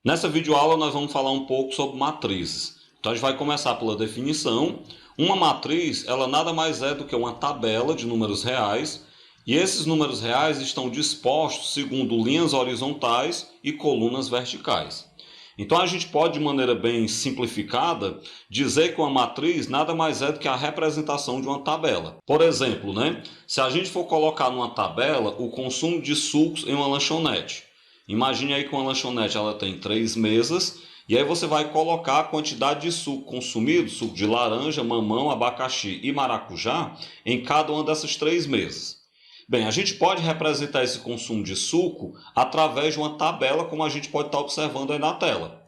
Nessa videoaula nós vamos falar um pouco sobre matrizes. Então a gente vai começar pela definição. Uma matriz, ela nada mais é do que uma tabela de números reais, e esses números reais estão dispostos segundo linhas horizontais e colunas verticais. Então a gente pode, de maneira bem simplificada, dizer que uma matriz nada mais é do que a representação de uma tabela. Por exemplo, se a gente for colocar numa tabela o consumo de sucos em uma lanchonete. Imagine aí que uma lanchonete ela tem 3 mesas, e aí você vai colocar a quantidade de suco consumido, suco de laranja, mamão, abacaxi e maracujá, em cada uma dessas 3 mesas. Bem, a gente pode representar esse consumo de suco através de uma tabela, como a gente pode estar observando aí na tela.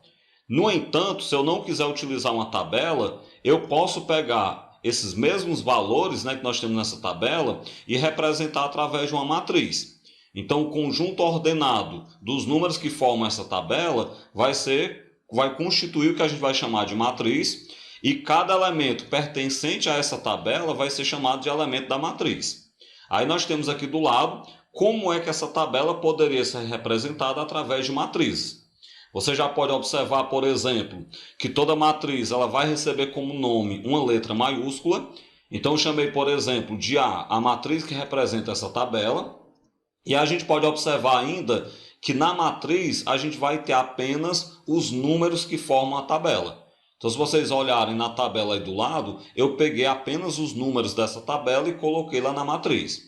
No entanto, se eu não quiser utilizar uma tabela, eu posso pegar esses mesmos valores que nós temos nessa tabela e representar através de uma matriz. Então, o conjunto ordenado dos números que formam essa tabela vai constituir o que a gente vai chamar de matriz, e cada elemento pertencente a essa tabela vai ser chamado de elemento da matriz. Aí nós temos aqui do lado como é que essa tabela poderia ser representada através de matrizes. Você já pode observar, por exemplo, que toda matriz ela vai receber como nome uma letra maiúscula. Então eu chamei, por exemplo, de A matriz que representa essa tabela. E a gente pode observar ainda que na matriz a gente vai ter apenas os números que formam a tabela. Então, se vocês olharem na tabela aí do lado, eu peguei apenas os números dessa tabela e coloquei lá na matriz.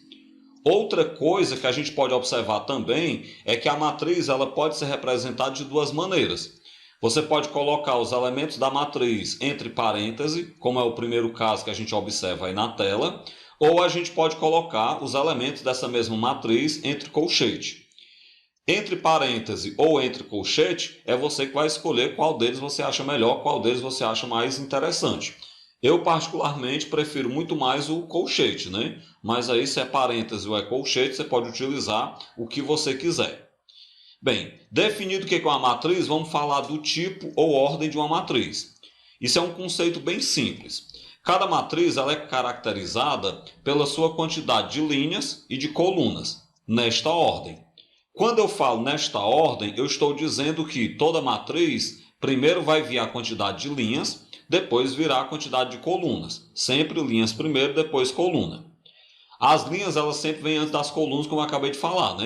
Outra coisa que a gente pode observar também é que a matriz ela pode ser representada de duas maneiras. Você pode colocar os elementos da matriz entre parênteses, como é o primeiro caso que a gente observa aí na tela, ou a gente pode colocar os elementos dessa mesma matriz entre colchete. Entre parênteses ou entre colchete, é você que vai escolher qual deles você acha melhor, qual deles você acha mais interessante. Eu, particularmente, prefiro muito mais o colchete, Mas aí, se é parêntese ou é colchete, você pode utilizar o que você quiser. Bem, definido o que é uma matriz, vamos falar do tipo ou ordem de uma matriz. Isso é um conceito bem simples. Cada matriz ela é caracterizada pela sua quantidade de linhas e de colunas, nesta ordem. Quando eu falo nesta ordem, eu estou dizendo que toda matriz primeiro vai vir a quantidade de linhas, depois virá a quantidade de colunas. Sempre linhas primeiro, depois coluna. As linhas elas sempre vêm antes das colunas, como eu acabei de falar,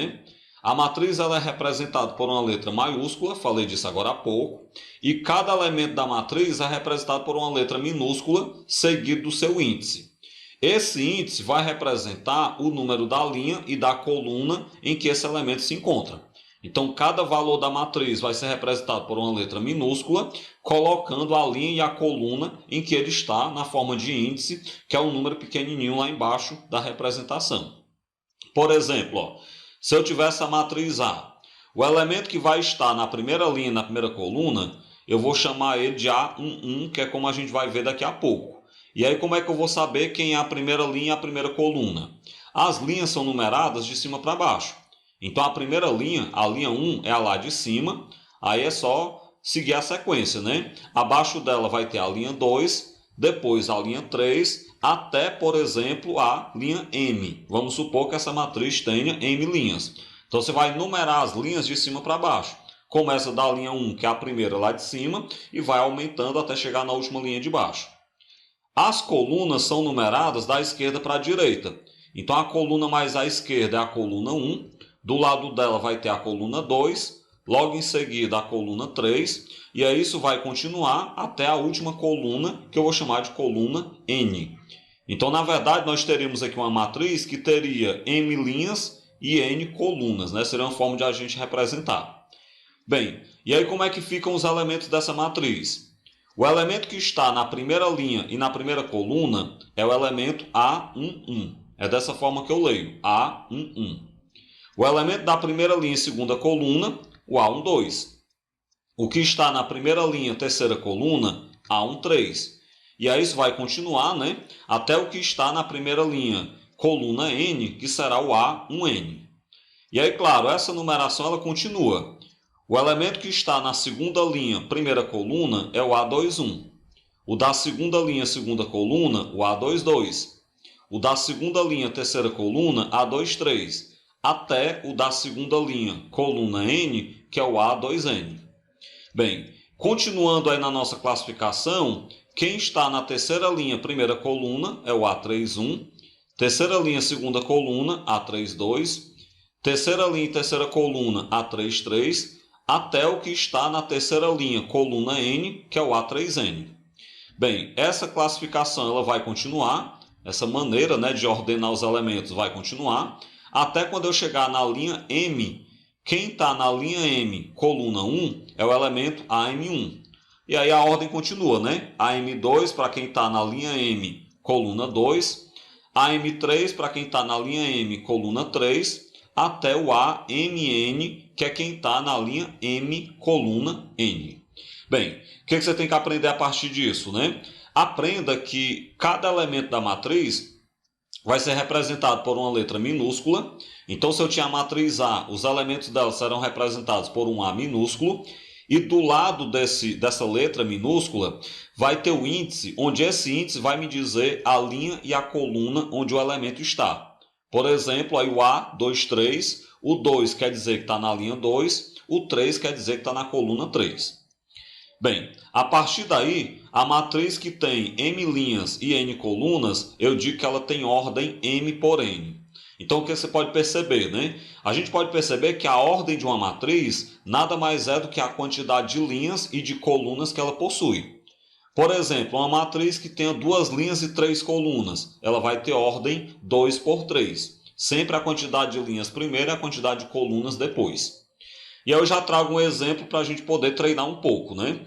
A matriz ela é representada por uma letra maiúscula, falei disso agora há pouco, e cada elemento da matriz é representado por uma letra minúscula, seguido do seu índice. Esse índice vai representar o número da linha e da coluna em que esse elemento se encontra. Então, cada valor da matriz vai ser representado por uma letra minúscula, colocando a linha e a coluna em que ele está na forma de índice, que é um número pequenininho lá embaixo da representação. Por exemplo, se eu tivesse a matriz A, o elemento que vai estar na primeira linha e na primeira coluna, eu vou chamar ele de A11, que é como a gente vai ver daqui a pouco. E aí como é que eu vou saber quem é a primeira linha e a primeira coluna? As linhas são numeradas de cima para baixo. Então a primeira linha, a linha 1, é a lá de cima, aí é só seguir a sequência, Abaixo dela vai ter a linha 2, depois a linha 3, até, por exemplo, a linha M. Vamos supor que essa matriz tenha M linhas. Então você vai numerar as linhas de cima para baixo. Começa da linha 1, que é a primeira lá de cima, e vai aumentando até chegar na última linha de baixo. As colunas são numeradas da esquerda para a direita. Então a coluna mais à esquerda é a coluna 1, do lado dela vai ter a coluna 2, logo em seguida a coluna 3, e aí isso vai continuar até a última coluna, que eu vou chamar de coluna N. Então, na verdade, nós teríamos aqui uma matriz que teria M linhas e N colunas, Seria uma forma de a gente representar. Bem, e aí como é que ficam os elementos dessa matriz? O elemento que está na primeira linha e na primeira coluna é o elemento A11. É dessa forma que eu leio, A11. O elemento da primeira linha e segunda coluna, o A12. O que está na primeira linha e terceira coluna, A13. E aí isso vai continuar, até o que está na primeira linha, coluna N, que será o A1N. E aí, claro, essa numeração ela continua. O elemento que está na segunda linha, primeira coluna, é o A21. O da segunda linha, segunda coluna, o A22. O da segunda linha, terceira coluna, A23. Até o da segunda linha, coluna N, que é o A2N. Bem, continuando aí na nossa classificação, quem está na terceira linha, primeira coluna, é o A31. Terceira linha, segunda coluna, A32. Terceira linha e terceira coluna, A33. Até o que está na terceira linha, coluna N, que é o A3N. Bem, essa classificação ela vai continuar, essa maneira, né, de ordenar os elementos vai continuar, até quando eu chegar na linha M. Quem está na linha M, coluna 1, é o elemento AM1. E aí a ordem continua, né? AM2 para quem está na linha M, coluna 2. AM3 para quem está na linha M, coluna 3. Até o AMN, que é quem está na linha M, coluna N. Bem, o que você tem que aprender a partir disso, né? Aprenda que cada elemento da matriz vai ser representado por uma letra minúscula. Então, se eu tinha a matriz A, os elementos dela serão representados por um A minúsculo. E do lado dessa letra minúscula vai ter o índice, onde esse índice vai me dizer a linha e a coluna onde o elemento está. Por exemplo, aí o A23, o 2 quer dizer que está na linha 2, o 3 quer dizer que está na coluna 3. Bem, a partir daí, a matriz que tem M linhas e N colunas, eu digo que ela tem ordem M por N. Então, o que você pode perceber, né? A gente pode perceber que a ordem de uma matriz nada mais é do que a quantidade de linhas e de colunas que ela possui. Por exemplo, uma matriz que tenha 2 linhas e 3 colunas, ela vai ter ordem 2 por 3. Sempre a quantidade de linhas primeiro e a quantidade de colunas depois. E aí eu já trago um exemplo para a gente poder treinar um pouco, né?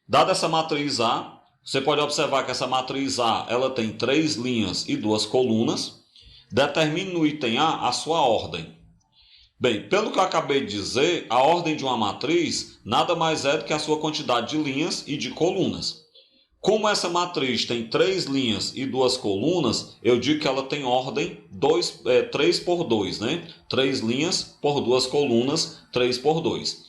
Dada essa matriz A, você pode observar que essa matriz A ela tem 3 linhas e 2 colunas. Determine no item A a sua ordem. Bem, pelo que eu acabei de dizer, a ordem de uma matriz nada mais é do que a sua quantidade de linhas e de colunas. Como essa matriz tem 3 linhas e 2 colunas, eu digo que ela tem ordem 3 por 2, né? 3 linhas por 2 colunas, 3 por 2.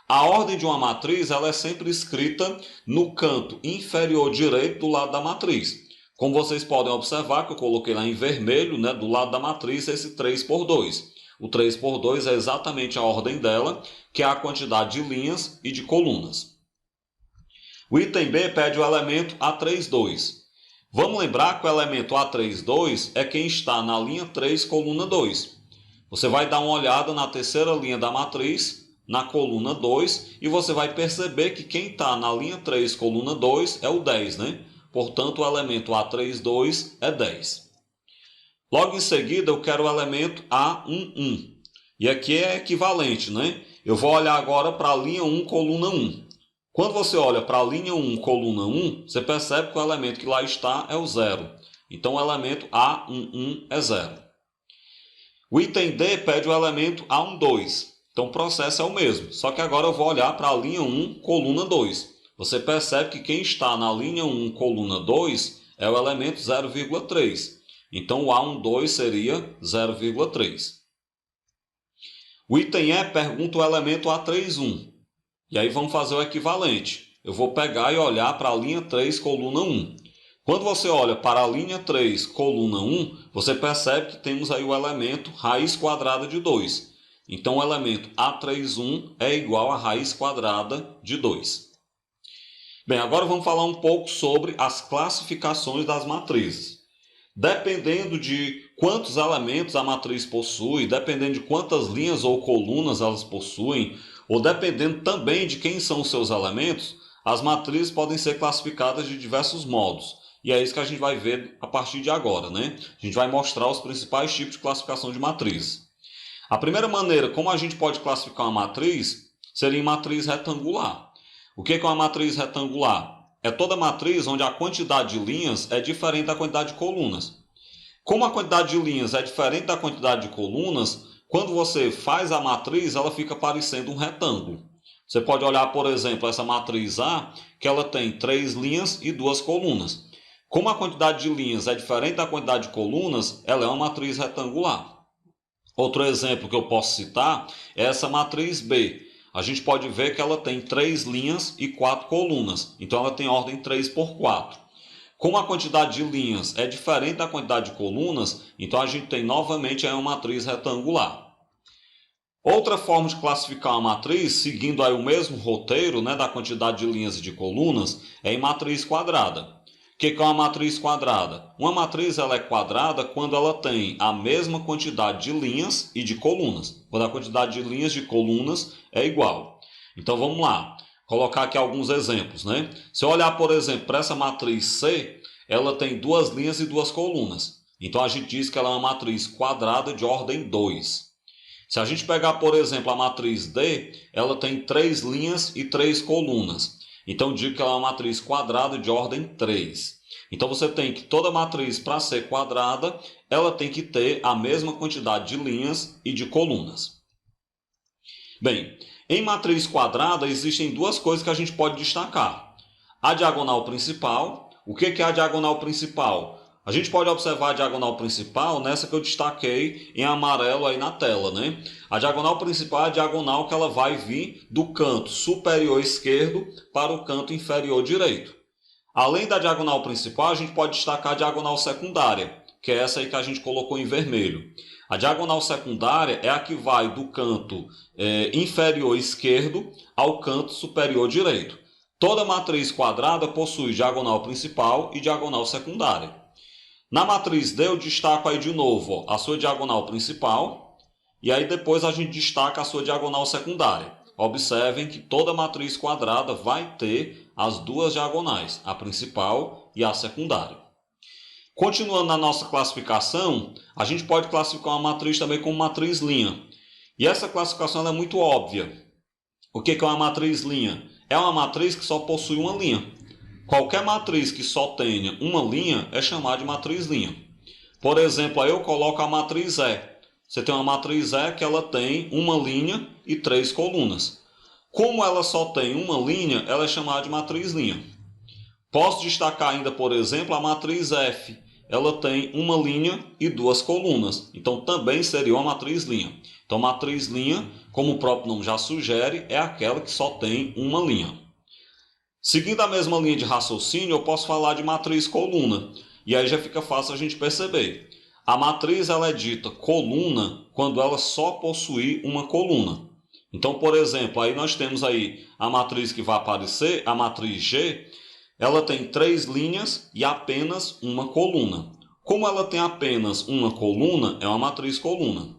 A ordem de uma matriz ela é sempre escrita no canto inferior direito do lado da matriz. Como vocês podem observar, que eu coloquei lá em vermelho, né, do lado da matriz, esse 3 por 2. O 3 por 2 é exatamente a ordem dela, que é a quantidade de linhas e de colunas. O item B pede o elemento A32. Vamos lembrar que o elemento A32 é quem está na linha 3, coluna 2. Você vai dar uma olhada na terceira linha da matriz, na coluna 2, e você vai perceber que quem está na linha 3, coluna 2 é o 10, né? Portanto, o elemento A32 é 10. Logo em seguida, eu quero o elemento A11. E aqui é equivalente, né? Eu vou olhar agora para a linha 1, coluna 1. Quando você olha para a linha 1, coluna 1, você percebe que o elemento que lá está é o 0. Então, o elemento A11 é 0. O item D pede o elemento A12. Então, o processo é o mesmo. Só que agora eu vou olhar para a linha 1, coluna 2. Você percebe que quem está na linha 1, coluna 2, é o elemento 0,3. Então, o A12 seria 0,3. O item E pergunta o elemento A31. E aí vamos fazer o equivalente. Eu vou pegar e olhar para a linha 3, coluna 1. Quando você olha para a linha 3, coluna 1, você percebe que temos aí o elemento raiz quadrada de 2. Então, o elemento A31 é igual a raiz quadrada de 2. Bem, agora vamos falar um pouco sobre as classificações das matrizes. Dependendo de quantos elementos a matriz possui, dependendo de quantas linhas ou colunas elas possuem, ou dependendo também de quem são os seus elementos, as matrizes podem ser classificadas de diversos modos. E é isso que a gente vai ver a partir de agora, né? A gente vai mostrar os principais tipos de classificação de matrizes. A primeira maneira como a gente pode classificar uma matriz seria em matriz retangular. O que é uma matriz retangular? É toda matriz onde a quantidade de linhas é diferente da quantidade de colunas. Como a quantidade de linhas é diferente da quantidade de colunas, quando você faz a matriz, ela fica parecendo um retângulo. Você pode olhar, por exemplo, essa matriz A, que ela tem 3 linhas e 2 colunas. Como a quantidade de linhas é diferente da quantidade de colunas, ela é uma matriz retangular. Outro exemplo que eu posso citar é essa matriz B. A gente pode ver que ela tem 3 linhas e 4 colunas. Então, ela tem ordem 3 por 4. Como a quantidade de linhas é diferente da quantidade de colunas, então a gente tem novamente uma matriz retangular. Outra forma de classificar uma matriz, seguindo aí o mesmo roteiro, né, da quantidade de linhas e de colunas, é em matriz quadrada. O que é uma matriz quadrada? Uma matriz ela é quadrada quando ela tem a mesma quantidade de linhas e de colunas. Quando a quantidade de linhas e de colunas é igual. Então vamos lá, colocar aqui alguns exemplos, né? Se eu olhar, por exemplo, para essa matriz C, ela tem 2 linhas e 2 colunas. Então a gente diz que ela é uma matriz quadrada de ordem 2. Se a gente pegar, por exemplo, a matriz D, ela tem 3 linhas e 3 colunas. Então eu digo que ela é uma matriz quadrada de ordem 3. Então você tem que toda matriz, para ser quadrada, ela tem que ter a mesma quantidade de linhas e de colunas. Bem, em matriz quadrada existem 2 coisas que a gente pode destacar. A diagonal principal. O que é a diagonal principal? A gente pode observar a diagonal principal nessa que eu destaquei em amarelo aí na tela, né? A diagonal principal é a diagonal que ela vai vir do canto superior esquerdo para o canto inferior direito. Além da diagonal principal, a gente pode destacar a diagonal secundária, que é essa aí que a gente colocou em vermelho. A diagonal secundária é a que vai do canto inferior esquerdo ao canto superior direito. Toda matriz quadrada possui diagonal principal e diagonal secundária. Na matriz D eu destaco aí de novo a sua diagonal principal e aí depois a gente destaca a sua diagonal secundária. Observem que toda matriz quadrada vai ter as 2 diagonais, a principal e a secundária. Continuando na nossa classificação, a gente pode classificar uma matriz também como matriz linha. E essa classificação é muito óbvia. O que é uma matriz linha? É uma matriz que só possui uma linha. Qualquer matriz que só tenha uma linha é chamada de matriz linha. Por exemplo, aí eu coloco a matriz E. Você tem uma matriz E que ela tem uma linha e 3 colunas. Como ela só tem uma linha, ela é chamada de matriz linha. Posso destacar ainda, por exemplo, a matriz F. Ela tem uma linha e 2 colunas. Então também seria uma matriz linha. Então matriz linha, como o próprio nome já sugere, é aquela que só tem uma linha. Seguindo a mesma linha de raciocínio, eu posso falar de matriz coluna. E aí já fica fácil a gente perceber. A matriz ela é dita coluna quando ela só possui uma coluna. Então, por exemplo, aí nós temos aí a matriz que vai aparecer, a matriz G, ela tem 3 linhas e apenas uma coluna. Como ela tem apenas uma coluna, é uma matriz coluna.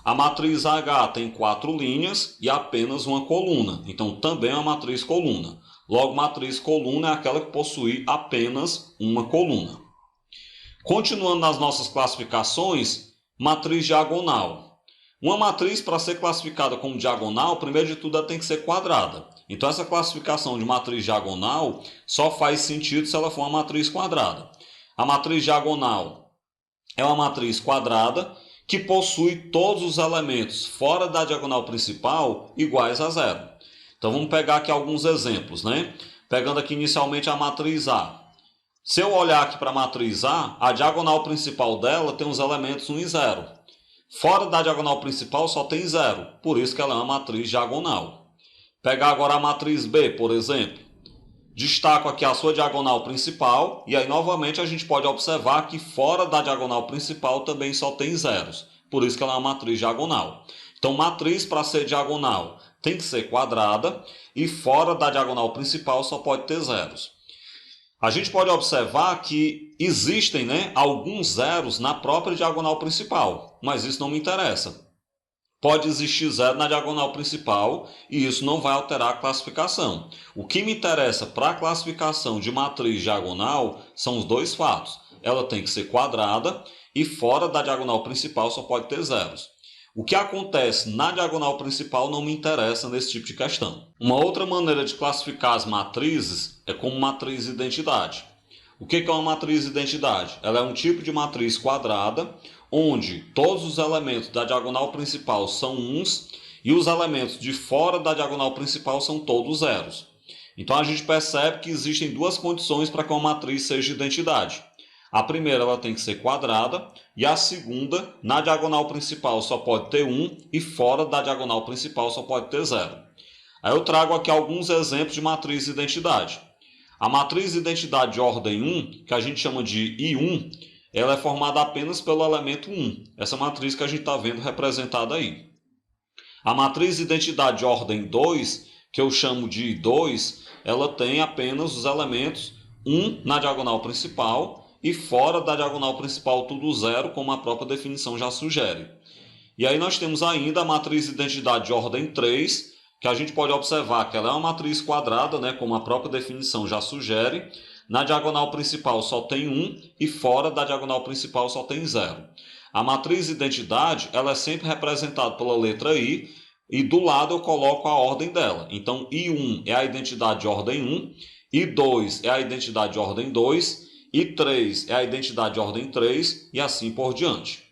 A matriz H tem 4 linhas e apenas uma coluna. Então, também é uma matriz coluna. Logo, matriz coluna é aquela que possui apenas uma coluna. Continuando nas nossas classificações, matriz diagonal. Uma matriz, para ser classificada como diagonal, primeiro de tudo ela tem que ser quadrada. Então essa classificação de matriz diagonal só faz sentido se ela for uma matriz quadrada. A matriz diagonal é uma matriz quadrada que possui todos os elementos fora da diagonal principal iguais a zero. Então vamos pegar aqui alguns exemplos, né? Pegando aqui inicialmente a matriz A. Se eu olhar aqui para a matriz A diagonal principal dela tem os elementos 1 e 0. Fora da diagonal principal só tem 0, por isso que ela é uma matriz diagonal. Pegar agora a matriz B, por exemplo. Destaco aqui a sua diagonal principal e aí novamente a gente pode observar que fora da diagonal principal também só tem zeros. Por isso que ela é uma matriz diagonal. Então matriz para ser diagonal tem que ser quadrada e fora da diagonal principal só pode ter zeros. A gente pode observar que existem, alguns zeros na própria diagonal principal, mas isso não me interessa. Pode existir zero na diagonal principal e isso não vai alterar a classificação. O que me interessa para a classificação de matriz diagonal são os 2 fatos. Ela tem que ser quadrada e fora da diagonal principal só pode ter zeros. O que acontece na diagonal principal não me interessa nesse tipo de questão. Uma outra maneira de classificar as matrizes é como matriz identidade. O que é uma matriz identidade? Ela é um tipo de matriz quadrada, onde todos os elementos da diagonal principal são uns e os elementos de fora da diagonal principal são todos zeros. Então a gente percebe que existem 2 condições para que uma matriz seja identidade. A primeira ela tem que ser quadrada e a segunda, na diagonal principal só pode ter 1 e fora da diagonal principal só pode ter 0. Aí eu trago aqui alguns exemplos de matriz identidade. A matriz identidade de ordem 1, que a gente chama de I1, ela é formada apenas pelo elemento 1. Essa matriz que a gente está vendo representada aí. A matriz de identidade de ordem 2, que eu chamo de I2, ela tem apenas os elementos 1 na diagonal principal e fora da diagonal principal tudo zero, como a própria definição já sugere. E aí nós temos ainda a matriz de identidade de ordem 3, que a gente pode observar que ela é uma matriz quadrada, né, como a própria definição já sugere. Na diagonal principal só tem 1 e fora da diagonal principal só tem 0. A matriz de identidade ela é sempre representada pela letra I e do lado eu coloco a ordem dela. Então, I1 é a identidade de ordem 1, I2 é a identidade de ordem 2, I3 é a identidade de ordem 3 e assim por diante.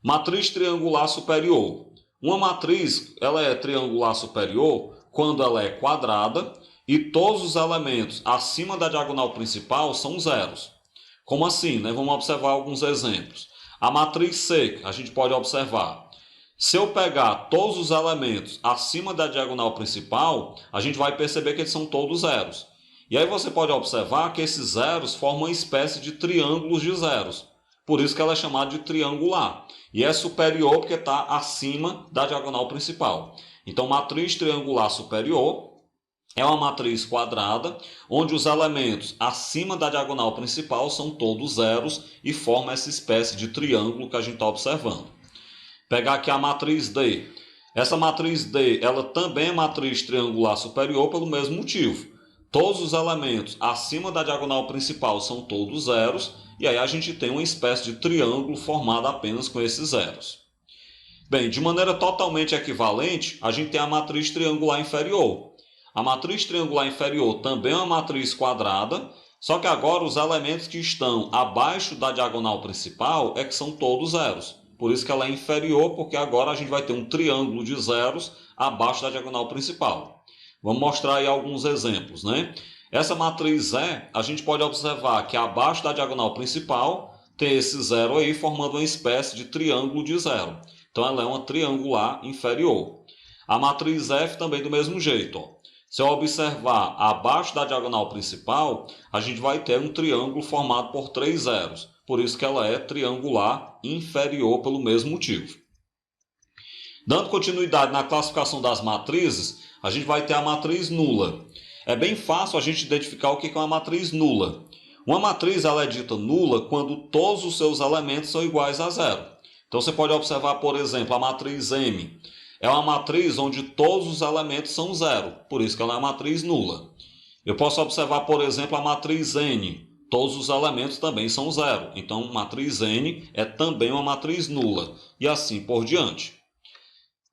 Matriz triangular superior. Uma matriz ela é triangular superior quando ela é quadrada e todos os elementos acima da diagonal principal são zeros. Como assim, né? Vamos observar alguns exemplos. A matriz C, a gente pode observar. Se eu pegar todos os elementos acima da diagonal principal, a gente vai perceber que eles são todos zeros. E aí você pode observar que esses zeros formam uma espécie de triângulos de zeros. Por isso que ela é chamada de triangular. E é superior porque está acima da diagonal principal. Então, matriz triangular superior é uma matriz quadrada, onde os elementos acima da diagonal principal são todos zeros e formam essa espécie de triângulo que a gente está observando. Pegar aqui a matriz D. Essa matriz D ela também é matriz triangular superior pelo mesmo motivo. Todos os elementos acima da diagonal principal são todos zeros, e aí a gente tem uma espécie de triângulo formado apenas com esses zeros. Bem, de maneira totalmente equivalente, a gente tem a matriz triangular inferior. A matriz triangular inferior também é uma matriz quadrada, só que agora os elementos que estão abaixo da diagonal principal é que são todos zeros. Por isso que ela é inferior, porque agora a gente vai ter um triângulo de zeros abaixo da diagonal principal. Vamos mostrar aí alguns exemplos, né? Essa matriz E, a gente pode observar que abaixo da diagonal principal tem esse zero aí formando uma espécie de triângulo de zero. Então ela é uma triangular inferior. A matriz F também do mesmo jeito, ó. Se eu observar abaixo da diagonal principal, a gente vai ter um triângulo formado por 3 zeros. Por isso que ela é triangular inferior pelo mesmo motivo. Dando continuidade na classificação das matrizes, a gente vai ter a matriz nula. É bem fácil a gente identificar o que é uma matriz nula. Uma matriz ela é dita nula quando todos os seus elementos são iguais a zero. Então você pode observar, por exemplo, a matriz M. É uma matriz onde todos os elementos são zero, por isso que ela é uma matriz nula. Eu posso observar, por exemplo, a matriz N. Todos os elementos também são zero, então matriz N é também uma matriz nula, e assim por diante.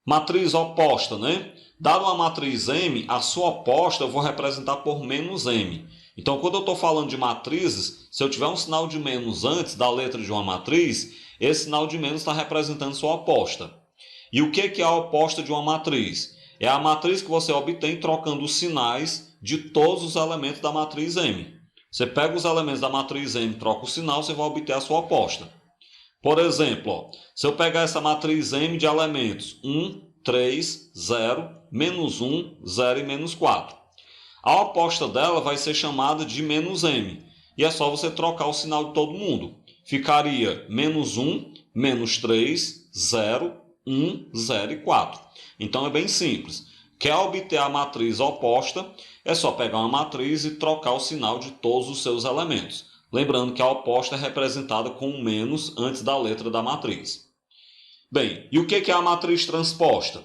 Matriz oposta, né? Dada uma matriz M, a sua oposta eu vou representar por menos M. Então, quando eu estou falando de matrizes, se eu tiver um sinal de menos antes da letra de uma matriz, esse sinal de menos está representando sua oposta. E o que é a oposta de uma matriz? É a matriz que você obtém trocando os sinais de todos os elementos da matriz M. Você pega os elementos da matriz M, troca o sinal, você vai obter a sua oposta. Por exemplo, ó, se eu pegar essa matriz M de elementos 1, 3, 0, menos 1, 0 e menos 4. A oposta dela vai ser chamada de menos M. E é só você trocar o sinal de todo mundo. Ficaria menos 1, menos 3, 0, 1, 0 e 4. Então é bem simples. Quer obter a matriz oposta, é só pegar uma matriz e trocar o sinal de todos os seus elementos. Lembrando que a oposta é representada com um menos antes da letra da matriz. Bem, e o que é a matriz transposta?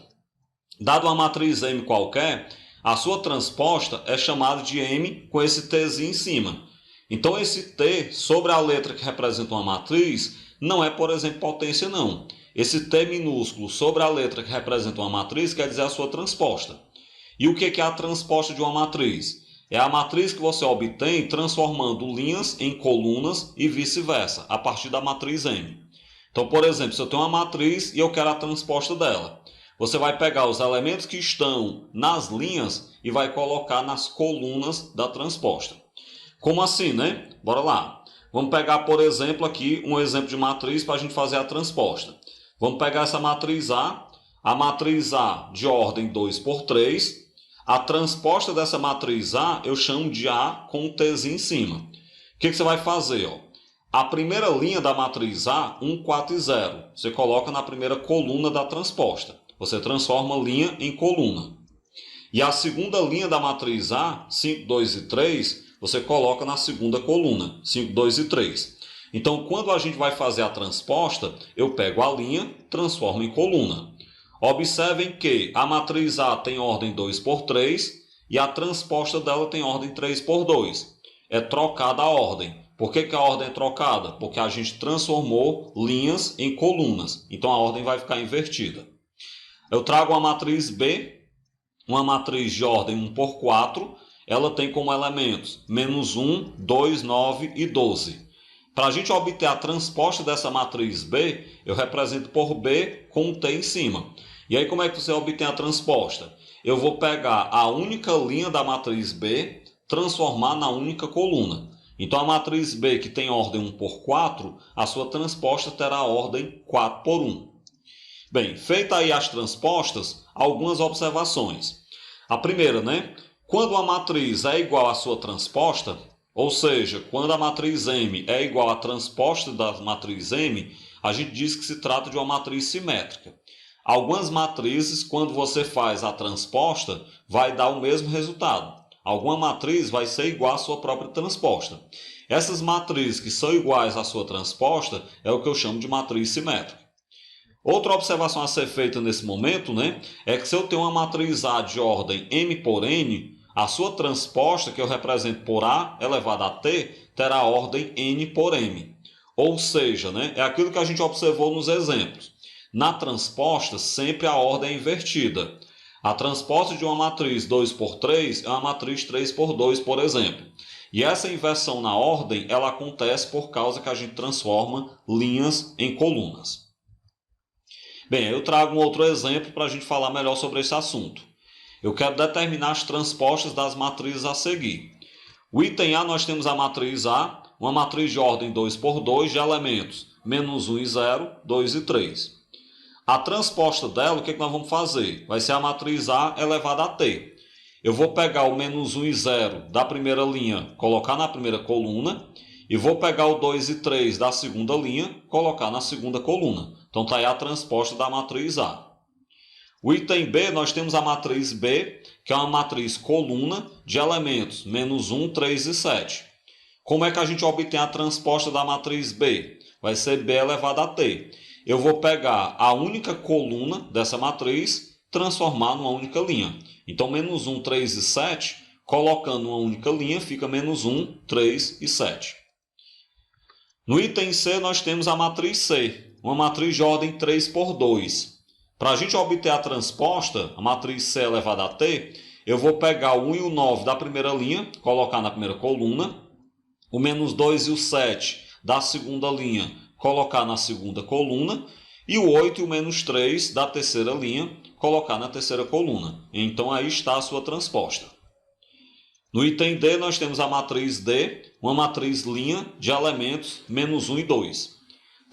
Dado uma matriz M qualquer, a sua transposta é chamada de M com esse Tzinho em cima. Então esse T sobre a letra que representa uma matriz não é, por exemplo, potência não. Esse T minúsculo sobre a letra que representa uma matriz quer dizer a sua transposta. E o que é a transposta de uma matriz? É a matriz que você obtém transformando linhas em colunas e vice-versa, a partir da matriz M. Então, por exemplo, se eu tenho uma matriz e eu quero a transposta dela, você vai pegar os elementos que estão nas linhas e vai colocar nas colunas da transposta. Como assim, né? Bora lá. Vamos pegar, por exemplo, aqui um exemplo de matriz para a gente fazer a transposta. Vamos pegar essa matriz a matriz A de ordem 2 por 3. A transposta dessa matriz A eu chamo de A com um Tzinho em cima. O que você vai fazer? Ó? A primeira linha da matriz A, 1, 4 e 0, você coloca na primeira coluna da transposta. você transforma linha em coluna. E a segunda linha da matriz A, 5, 2 e 3, você coloca na segunda coluna, 5, 2 e 3. Então, quando a gente vai fazer a transposta, eu pego a linha, transformo em coluna. Observem que a matriz A tem ordem 2 por 3 e a transposta dela tem ordem 3 por 2. É trocada a ordem. Por que a ordem é trocada? Porque a gente transformou linhas em colunas. Então, a ordem vai ficar invertida. Eu trago a matriz B, uma matriz de ordem 1 por 4. Ela tem como elementos menos 1, 2, 9 e 12. Para a gente obter a transposta dessa matriz B, eu represento por B com um T em cima. E aí como é que você obtém a transposta? Eu vou pegar a única linha da matriz B, transformar na única coluna. Então a matriz B, que tem ordem 1 por 4, a sua transposta terá a ordem 4 por 1. Bem, feita aí as transpostas, algumas observações. A primeira, quando a matriz é igual à sua transposta, ou seja, quando a matriz M é igual à transposta da matriz M, a gente diz que se trata de uma matriz simétrica. Algumas matrizes, quando você faz a transposta, vai dar o mesmo resultado. Alguma matriz vai ser igual à sua própria transposta. Essas matrizes que são iguais à sua transposta é o que eu chamo de matriz simétrica. Outra observação a ser feita nesse momento, é que se eu tenho uma matriz A de ordem M por N, a sua transposta, que eu represento por A elevado a T, terá a ordem N por M. Ou seja, é aquilo que a gente observou nos exemplos. Na transposta, sempre a ordem é invertida. A transposta de uma matriz 2 por 3 é uma matriz 3 por 2, por exemplo. E essa inversão na ordem, ela acontece por causa que a gente transforma linhas em colunas. Bem, eu trago um outro exemplo para a gente falar melhor sobre esse assunto. Eu quero determinar as transpostas das matrizes a seguir. O item A, nós temos a matriz A, uma matriz de ordem 2 por 2 de elementos menos 1 e 0, 2 e 3. A transposta dela, o que nós vamos fazer? Vai ser a matriz A elevada a T. Eu vou pegar o menos 1 e 0 da primeira linha, colocar na primeira coluna, e vou pegar o 2 e 3 da segunda linha, colocar na segunda coluna. Então está aí a transposta da matriz A. O item B, nós temos a matriz B, que é uma matriz coluna de elementos menos 1, 3 e 7. Como é que a gente obtém a transposta da matriz B? Vai ser B elevado a T. Eu vou pegar a única coluna dessa matriz, transformar numa única linha. Então, menos 1, 3 e 7, colocando uma única linha, fica menos 1, 3 e 7. No item C, nós temos a matriz C, uma matriz de ordem 3 por 2. Para a gente obter a transposta, a matriz C elevada a T, eu vou pegar o 1 e o 9 da primeira linha, colocar na primeira coluna, o menos 2 e o 7 da segunda linha, colocar na segunda coluna, e o 8 e o menos 3 da terceira linha, colocar na terceira coluna. Então aí está a sua transposta. No item D, nós temos a matriz D, uma matriz linha de elementos menos 1 e 2.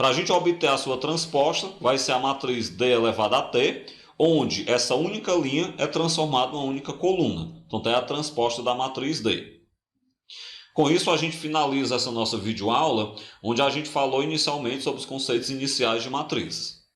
Para a gente obter a sua transposta, vai ser a matriz D elevada a T, onde essa única linha é transformada numa única coluna. Então, tem a transposta da matriz D. Com isso, a gente finaliza essa nossa videoaula, onde a gente falou inicialmente sobre os conceitos iniciais de matrizes.